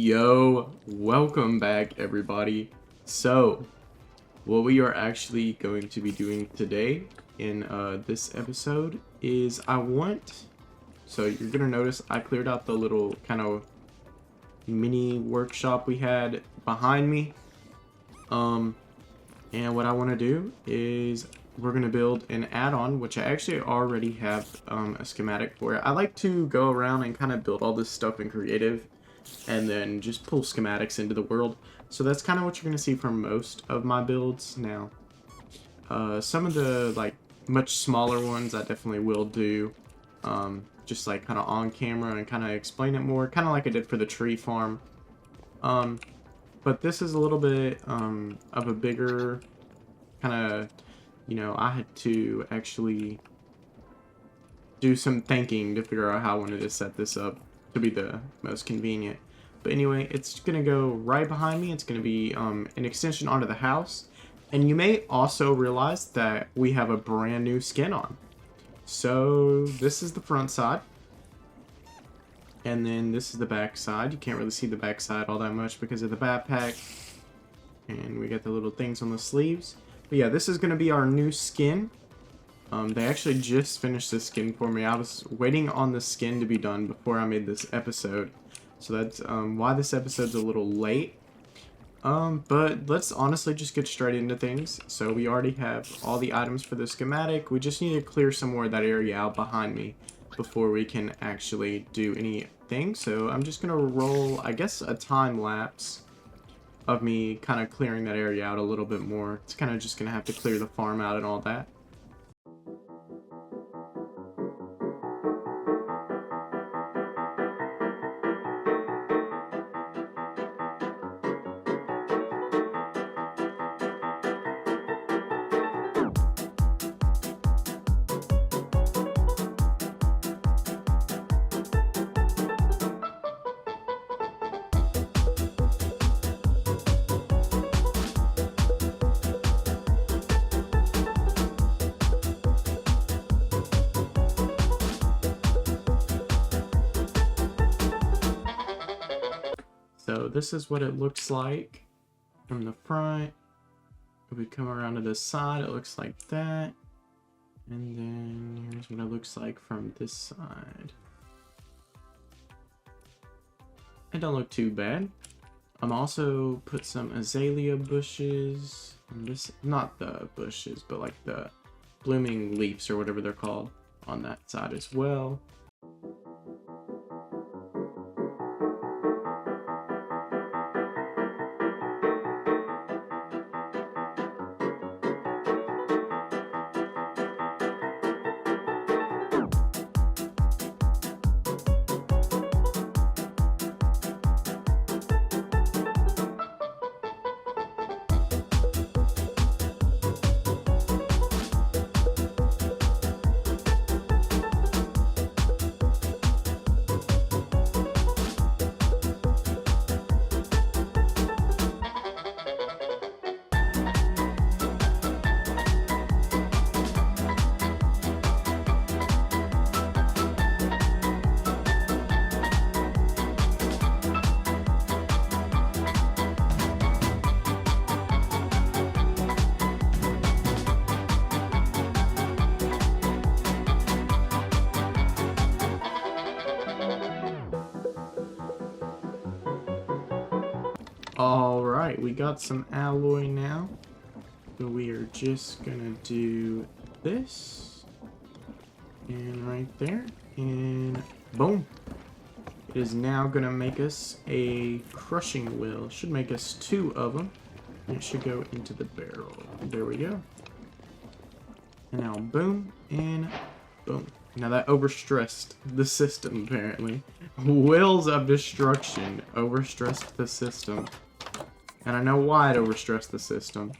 Yo, welcome back everybody. So, what we are actually going to be doing today in this episode is so you're gonna notice I cleared out the little kind of mini workshop we had behind me. And what I want to do is we're going to build an add-on, which I actually already have a schematic for. I like to go around and kind of build all this stuff in creative and then just pull schematics into the world. So that's kind of what you're going to see from most of my builds now. Some of the like much smaller ones I definitely will do just like kind of on camera and kind of explain it more, kind of like I did for the tree farm. But this is a little bit of a bigger kind of, I had to actually do some thinking to figure out how I wanted to set this up to be the most convenient. But anyway, it's going to go right behind me. It's going to be an extension onto the house. And you may also realize that we have a brand new skin on. So this is the front side. And then this is the back side. You can't really see the back side all that much because of the backpack. And we got the little things on the sleeves. But yeah, this is going to be our new skin. They actually just finished this skin for me. I was waiting on the skin to be done before I made this episode. So that's why this episode's a little late. But let's honestly just get straight into things. So we already have all the items for the schematic. We just need to clear some more of that area out behind me before we can actually do anything. So I'm just going to roll, I guess, a time lapse of me kind of clearing that area out a little bit more. It's kind of just going to have to clear the farm out and all that. So this is what it looks like from the front. If we come around to the side, it looks like that. And then here's what it looks like from this side. It don't look too bad. I'm also put some azalea bushes on this, not the bushes, but like the blooming leaves or whatever they're called on that side as well. Alright, we got some alloy now. So we are just gonna do this. And right there. And boom. It is now gonna make us a crushing wheel. It should make us 2 of them. And it should go into the barrel. There we go. And now boom and boom. Now that overstressed the system apparently. Wheels of destruction overstressed the system. And I know why it overstressed the system.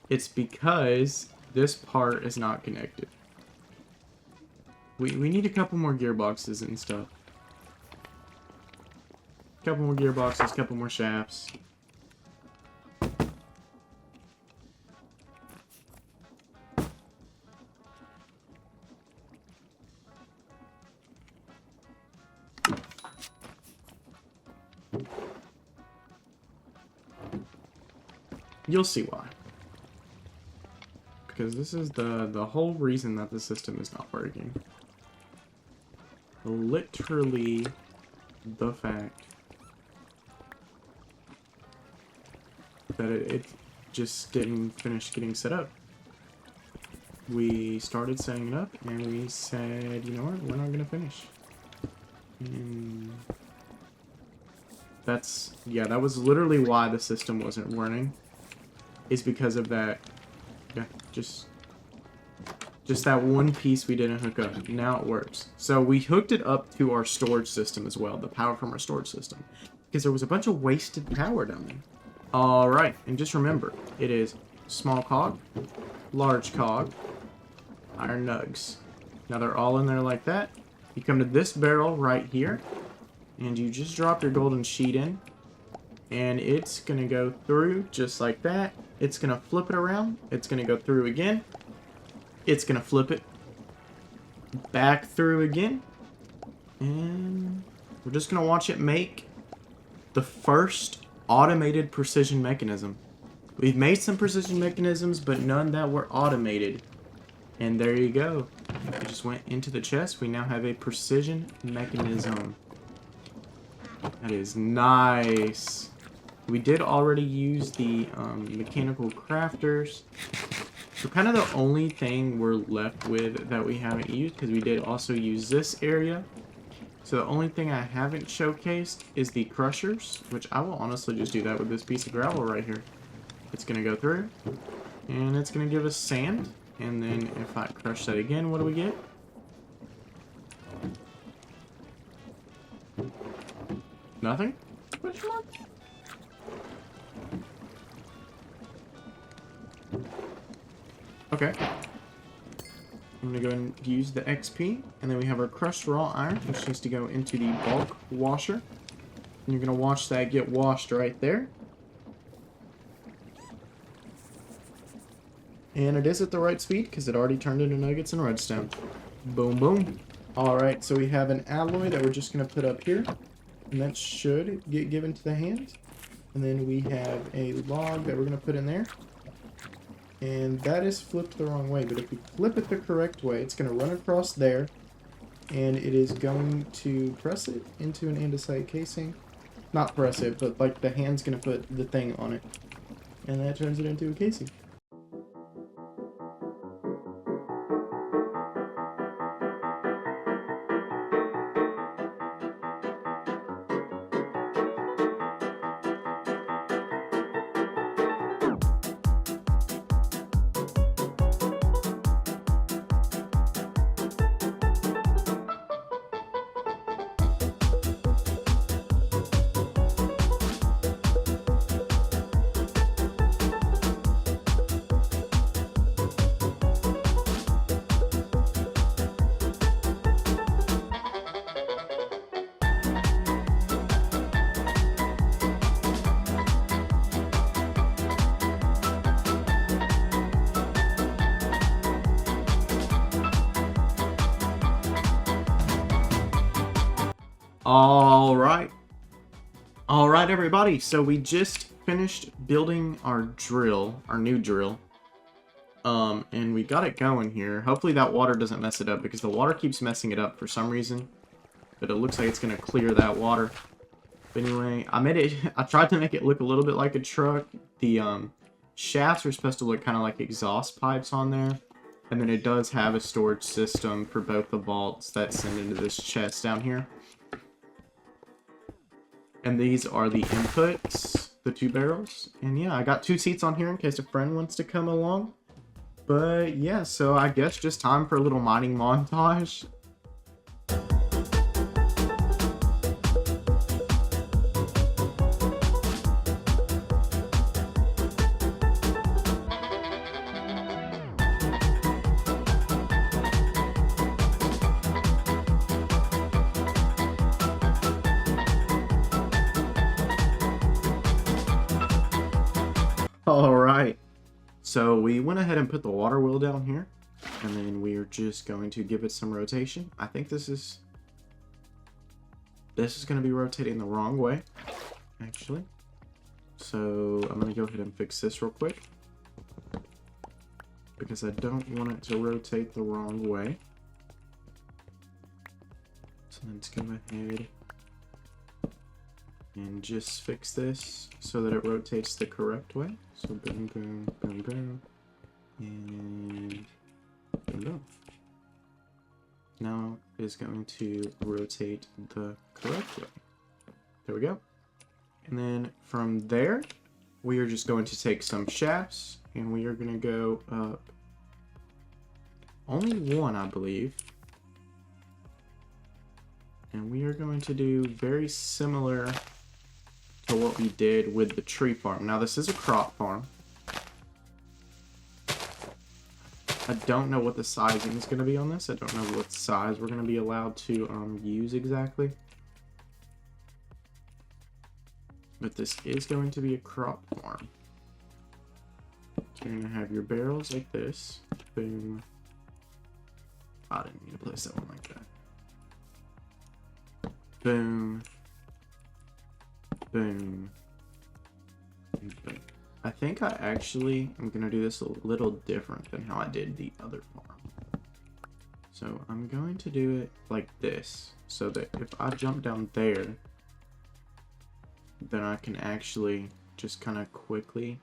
It's because this part is not connected. We need a couple more gearboxes and stuff. Couple more gearboxes, couple more shafts. You'll see why. Because this is the whole reason that the system is not working. Literally the fact that it just didn't finish getting set up. We started setting it up and we said, you know what, we're not gonna finish. And that was literally why the system wasn't running. Is because of that, yeah, just that one piece we didn't hook up. Now it works. So we hooked it up to our storage system as well, the power from our storage system, because there was a bunch of wasted power down there. All right, and just remember, it is small cog, large cog, iron nugs. Now they're all in there like that. You come to this barrel right here, and you just drop your golden sheet in, and it's gonna go through just like that. It's gonna flip it around. It's gonna go through again. It's gonna flip it back through again, and we're just gonna watch it make the first automated precision mechanism. We've made some precision mechanisms, but none that were automated. And there you go. It just went into the chest. We now have a precision mechanism. That is nice. We did already use the mechanical crafters. So kind of the only thing we're left with that we haven't used, because we did also use this area. So the only thing I haven't showcased is the crushers, which I will honestly just do that with this piece of gravel right here. It's going to go through, and it's going to give us sand. And then if I crush that again, what do we get? Nothing? Question mark? Okay. I'm going to go and use the XP. And then we have our crushed raw iron, which needs to go into the bulk washer. And you're going to watch that get washed right there. And it is at the right speed, because it already turned into nuggets and redstone. Boom, boom. Alright, so we have an alloy that we're just going to put up here. And that should get given to the hand. And then we have a log that we're going to put in there. And that is flipped the wrong way. But if we flip it the correct way, it's going to run across there. And it is going to press it into an andesite casing. Not press it, but like the hand's going to put the thing on it. And that turns it into a casing. Alright everybody, so we just finished building our drill, our new drill. And we got it going here. Hopefully that water doesn't mess it up, because the water keeps messing it up for some reason. But it looks like it's gonna clear that water. But anyway, I tried to make it look a little bit like a truck. The shafts are supposed to look kind of like exhaust pipes on there. And then it does have a storage system for both the vaults that send into this chest down here. And these are the inputs, the 2 barrels. And yeah, I got 2 seats on here in case a friend wants to come along. But yeah, so I guess just time for a little mining montage. Alright, so we went ahead and put the water wheel down here, and then we are just going to give it some rotation. I think this is going to be rotating the wrong way, actually. So I'm going to go ahead and fix this real quick, because I don't want it to rotate the wrong way. So let's go ahead and just fix this so that it rotates the correct way. So boom, boom, boom, boom, and boom, boom. Now it is going to rotate the correct way. There we go. And then from there, we are just going to take some shafts and we are going to go up only one, I believe. And we are going to do very similar to what we did with the tree farm. Now this is a crop farm. I don't know what the sizing is going to be on this. I don't know what size we're going to be allowed to use exactly. But this is going to be a crop farm. So you're going to have your barrels like this. Boom. I didn't mean to place that one like that. Boom. Boom. And boom. I think I actually am going to do this a little different than how I did the other farm. So I'm going to do it like this, so that if I jump down there, then I can actually just kind of quickly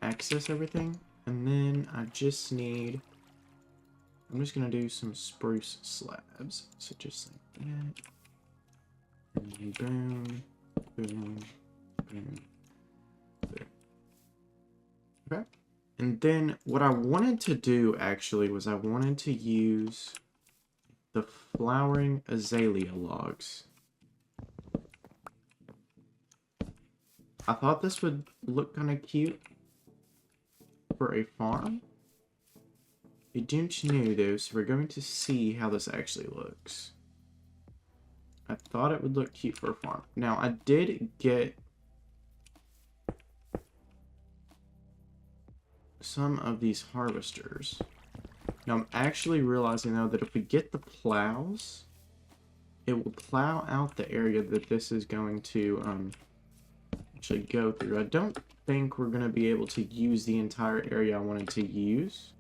access everything. And then I just need, I'm just going to do some spruce slabs. So just like that. And boom, boom, boom. There. Okay. And then what I wanted to do actually was I wanted to use the flowering azalea logs. I thought this would look kind of cute for a farm. You don't know though, so we're going to see how this actually looks. I thought it would look cute for a farm. Now, I did get some of these harvesters. Now, I'm actually realizing though that if we get the plows, it will plow out the area that this is going to actually go through. I don't think we're going to be able to use the entire area I wanted to use.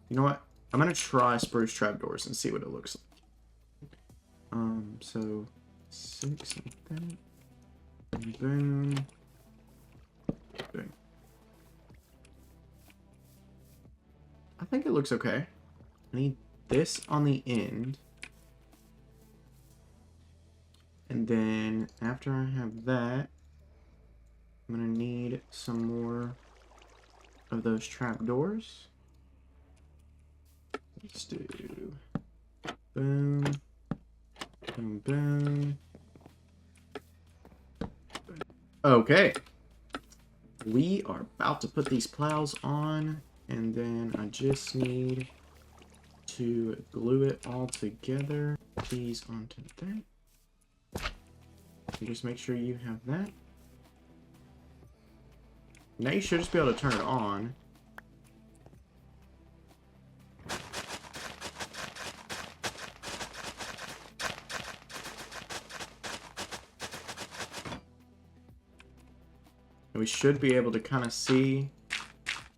You know what? I'm going to try spruce trapdoors and see what it looks like. So 6 like that. And boom. Boom. I think it looks okay. I need this on the end. And then after I have that, I'm going to need some more of those trapdoors. Let's do boom, boom, boom. Okay. We are about to put these plows on, and then I just need to glue it all together. These onto that. And just make sure you have that. Now you should just be able to turn it on. And we should be able to kind of see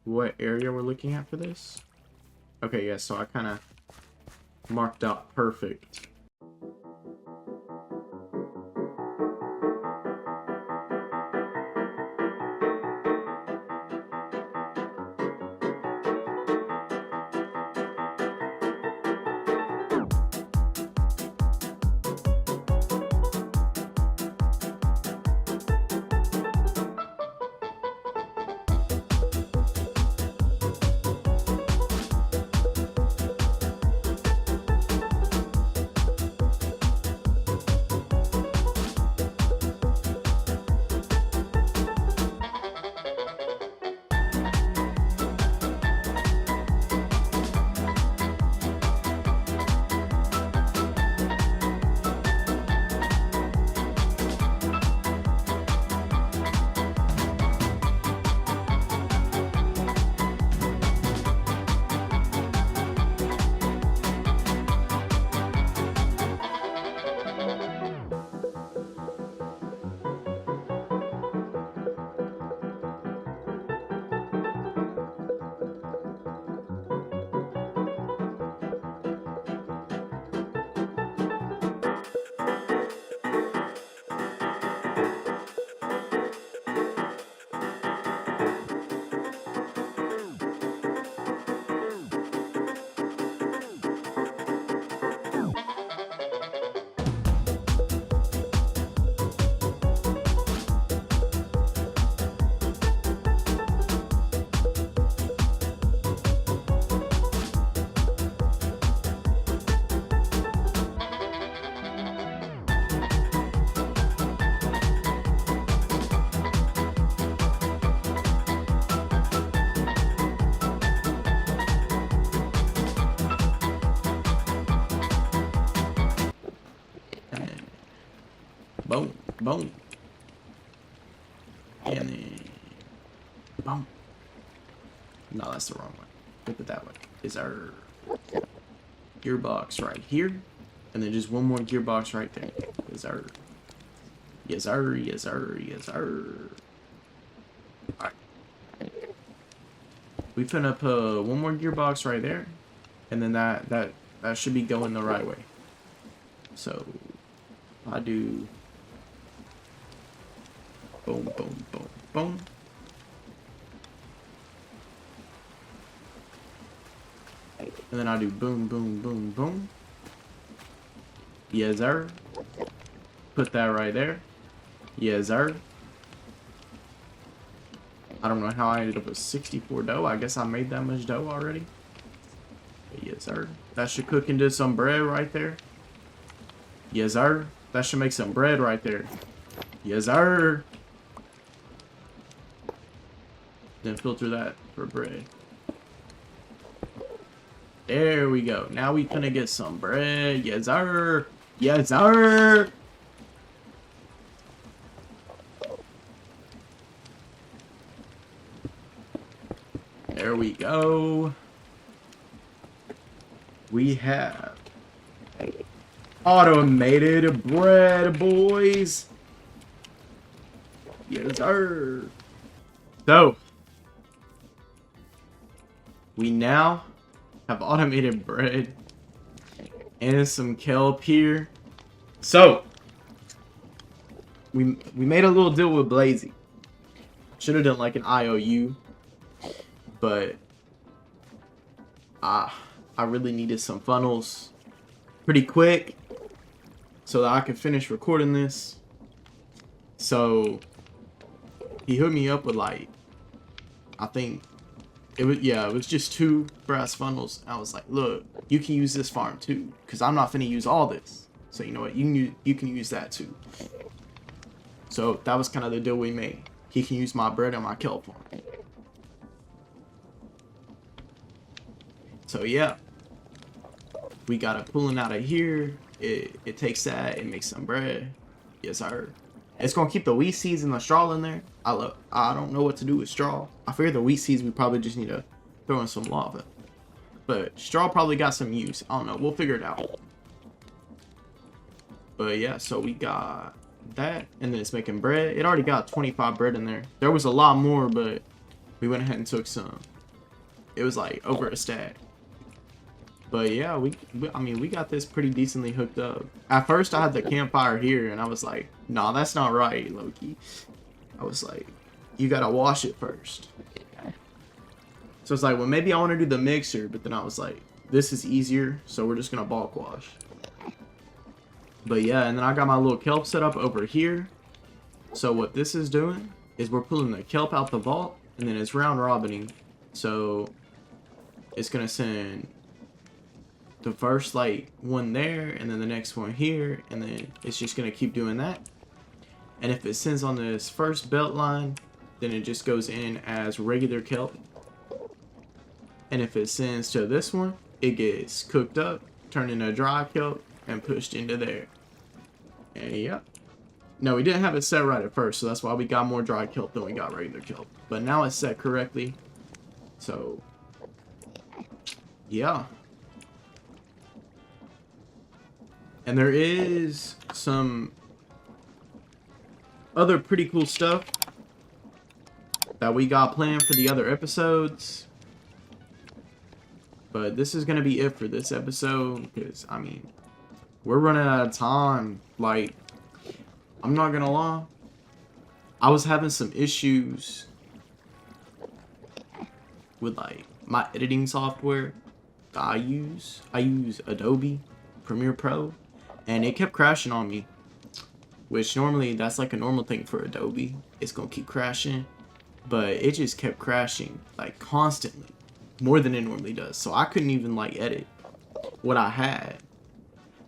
what area we're looking at for this. Okay, yeah, so I kind of marked out perfect. Boom. Boom. And then boom. No, that's the wrong one. Flip it that way. Is our gearbox right here. And then just one more gearbox right there. Is our... Yes, sir. Yes, sir. Yes, sir. Alright. We put up one more gearbox right there. And then that should be going the right way. So, I do... Boom, boom, boom, boom. And then I do boom, boom, boom, boom. Yes, sir. Put that right there. Yes, sir. I don't know how I ended up with 64 dough. I guess I made that much dough already. But yes, sir. That should cook into some bread right there. Yes, sir. That should make some bread right there. Yes, sir. Then filter that for bread. There we go. Now we gonna get some bread. Yes, sir. Yes, sir. There we go. We have automated bread, boys. Yes, sir. So, we now have automated bread and some kelp here. So, we made a little deal with Blazy. Should have done like an IOU, but I really needed some funnels pretty quick so that I could finish recording this. So he hooked me up with like, I think it was just 2 brass funnels. I was like, look, you can use this farm too, because I'm not finna use all this. So you know what, you can use that too. So that was kind of the deal we made. He can use my bread and my kelp farm. So yeah, we got it pulling out of here. It takes that, it makes some bread. Yes, sir. It's gonna keep the wheat seeds and the straw in there. I don't know what to do with straw. I figure the wheat seeds we probably just need to throw in some lava. But straw probably got some use. I don't know. We'll figure it out. But yeah, so we got that, and then it's making bread. It already got 25 bread in there. There was a lot more, but we went ahead and took some. It was like over a stack. But yeah, I mean, we got this pretty decently hooked up. At first, I had the campfire here, and I was like, nah, that's not right, Loki. I was like, you gotta wash it first. So it's like, well, maybe I want to do the mixer, but then I was like, this is easier, so we're just gonna bulk wash. But yeah, and then I got my little kelp set up over here. So what this is doing is we're pulling the kelp out the vault, and then it's round robining. So it's gonna send the first like one there, and then the next one here, and then it's just gonna keep doing that. And if it sends on this first belt line, then it just goes in as regular kelp. And if it sends to this one, it gets cooked up, turned into dry kelp, and pushed into there. And yeah. No, we didn't have it set right at first, so that's why we got more dry kelp than we got regular kelp. But now it's set correctly. So yeah. And there is some other pretty cool stuff that we got planned for the other episodes. But this is going to be it for this episode, because, I mean, we're running out of time. Like, I'm not going to lie. I was having some issues with, like, my editing software that I use. I use Adobe Premiere Pro. And it kept crashing on me, which normally that's like a normal thing for Adobe. It's gonna keep crashing, but it just kept crashing like constantly, more than it normally does. So I couldn't even like edit what I had.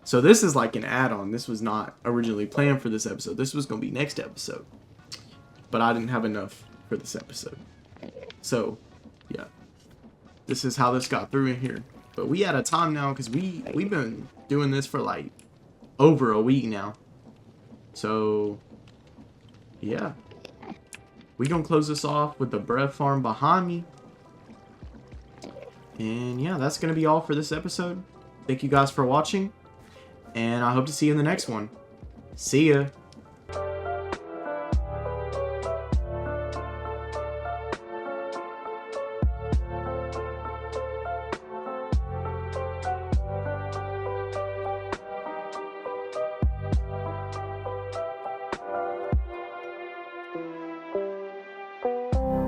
So this is like an add-on. This was not originally planned for this episode. This was gonna be next episode, but I didn't have enough for this episode. So yeah, this is how this got through in here. But we out of time now because we've been doing this for like over a week now. So, yeah. We gonna close this off with the bread farm behind me. And yeah, that's gonna be all for this episode. Thank you guys for watching, and I hope to see you in the next one. See ya!